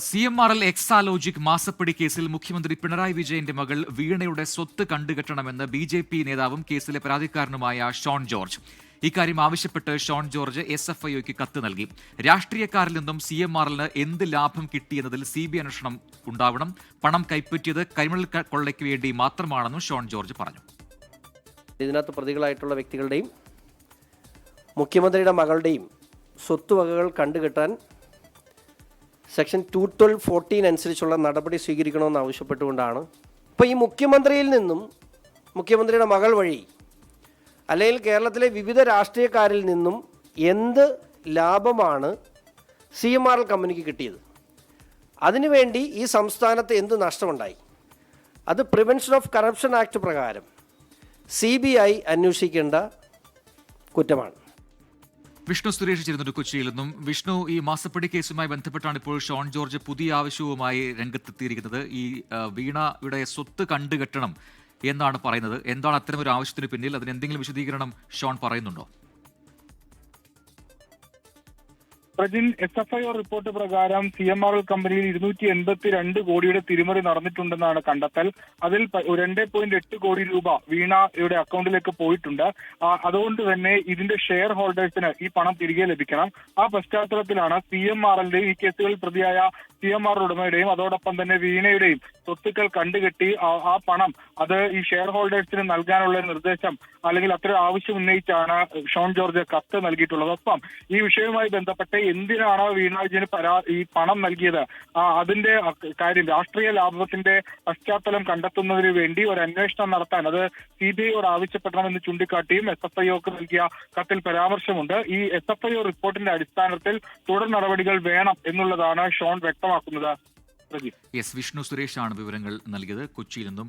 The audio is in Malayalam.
CMRL എക്സാലോജിക് മാസപ്പടി കേസിൽ മുഖ്യമന്ത്രി പിണറായി വിജയന്റെ മകൾ വീണയുടെ സ്വത്ത് കണ്ടുകെട്ടണമെന്ന് BJP നേതാവും കേസിലെ പരാതിക്കാരനുമായ ഷോൺ ജോർജ്. ഇക്കാര്യം ആവശ്യപ്പെട്ട് ഷോൺ ജോർജ് SFIOയ്ക്ക് കത്ത് നൽകി. രാഷ്ട്രീയക്കാരിൽ നിന്നും CMRLന് എന്ത് ലാഭം കിട്ടിയെന്നതിൽ CBI അന്വേഷണം ഉണ്ടാവണം. പണം കൈപ്പറ്റിയത് ക്രിമിനൽ കൊള്ളയ്ക്ക് വേണ്ടി മാത്രമാണെന്നും ഷോൺ ജോർജ് പറഞ്ഞു. ഇതിനകത്ത് പ്രതികളായിട്ടുള്ള വ്യക്തികളുടെയും മുഖ്യമന്ത്രിയുടെ മകളുടെയും സ്വത്തുവകകൾ കണ്ടുകെട്ടാൻ സെക്ഷൻ 212(14) അനുസരിച്ചുള്ള നടപടി സ്വീകരിക്കണമെന്ന് ആവശ്യപ്പെട്ടുകൊണ്ടാണ് ഇപ്പോൾ ഈ മുഖ്യമന്ത്രിയിൽ നിന്നും മുഖ്യമന്ത്രിയുടെ മകൾ വഴി അല്ലെങ്കിൽ കേരളത്തിലെ വിവിധ രാഷ്ട്രീയക്കാരിൽ നിന്നും എന്ത് ലാഭമാണ് CMRL കമ്പനിക്ക് കിട്ടിയത്, അതിനുവേണ്ടി ഈ സംസ്ഥാനത്ത് എന്ത് നഷ്ടമുണ്ടായി, അത് പ്രിവെൻഷൻ ഓഫ് കറപ്ഷൻ ആക്ട് പ്രകാരം CBI അന്വേഷിക്കേണ്ട കുറ്റമാണ്. വിഷ്ണു സുരേഷ് ചേരുന്നുണ്ട് കൊച്ചിയിൽ നിന്നും. വിഷ്ണു, ഈ മാസപ്പടി കേസുമായി ബന്ധപ്പെട്ടാണ് ഇപ്പോൾ ഷോൺ ജോർജ് പുതിയ ആവശ്യവുമായി രംഗത്തെത്തിയിരിക്കുന്നത്. ഈ വീണയുടെ സ്വത്ത് കണ്ടുകെട്ടണം എന്നാണ് പറയുന്നത്. എന്താണ് അത്തരമൊരു ആവശ്യത്തിന് പിന്നിൽ? അതിന് എന്തെങ്കിലും വിശദീകരണം ഷോൺ പറയുന്നുണ്ടോ? പ്രജിൻ, SFIO റിപ്പോർട്ട് പ്രകാരം CMRL കമ്പനിയിൽ 282 കോടിയുടെ തിരിമറി നടന്നിട്ടുണ്ടെന്നാണ് കണ്ടെത്തൽ. അതിൽ 2.8 കോടി രൂപ വീണയുടെ അക്കൗണ്ടിലേക്ക് പോയിട്ടുണ്ട്. അതുകൊണ്ട് തന്നെ ഇതിന്റെ ഷെയർ ഹോൾഡേഴ്സിന് ഈ പണം തിരികെ ലഭിക്കണം. ആ പശ്ചാത്തലത്തിലാണ് CMRLന്റെയും ഈ കേസുകളിൽ പ്രതിയായ CMRL ഉടമയുടെയും അതോടൊപ്പം തന്നെ വീണയുടെയും സ്വത്തുക്കൾ കണ്ടുകെട്ടി ആ പണം അത് ഈ ഷെയർ ഹോൾഡേഴ്സിന് നൽകാനുള്ള നിർദ്ദേശം അല്ലെങ്കിൽ അത്തരം ആവശ്യം ഉന്നയിച്ചാണ് ഷോൺ ജോർജ് കത്ത് നൽകിയിട്ടുള്ളത്. ഒപ്പം ഈ വിഷയവുമായി ബന്ധപ്പെട്ട് എന്തിനാണ് വീണ വിജയന് ഈ പണം നൽകിയത്, അതിന്റെ കാര്യം രാഷ്ട്രീയ ലാഭത്തിന്റെ പശ്ചാത്തലം കണ്ടെത്തുന്നതിന് വേണ്ടി ഒരു അന്വേഷണം നടത്താൻ അത് CBIയോട് ആവശ്യപ്പെടണമെന്ന് ചൂണ്ടിക്കാട്ടിയും SFIOക്ക് നൽകിയ കത്തിൽ പരാമർശമുണ്ട്. ഈ SFIO റിപ്പോർട്ടിന്റെ അടിസ്ഥാനത്തിൽ തുടർ നടപടികൾ വേണം എന്നുള്ളതാണ് ഷോൺ വ്യക്തമാക്കുന്നത്. വിഷ്ണു സുരേഷാണ് വിവരങ്ങൾ നൽകിയത് കൊച്ചിയിൽ നിന്നും.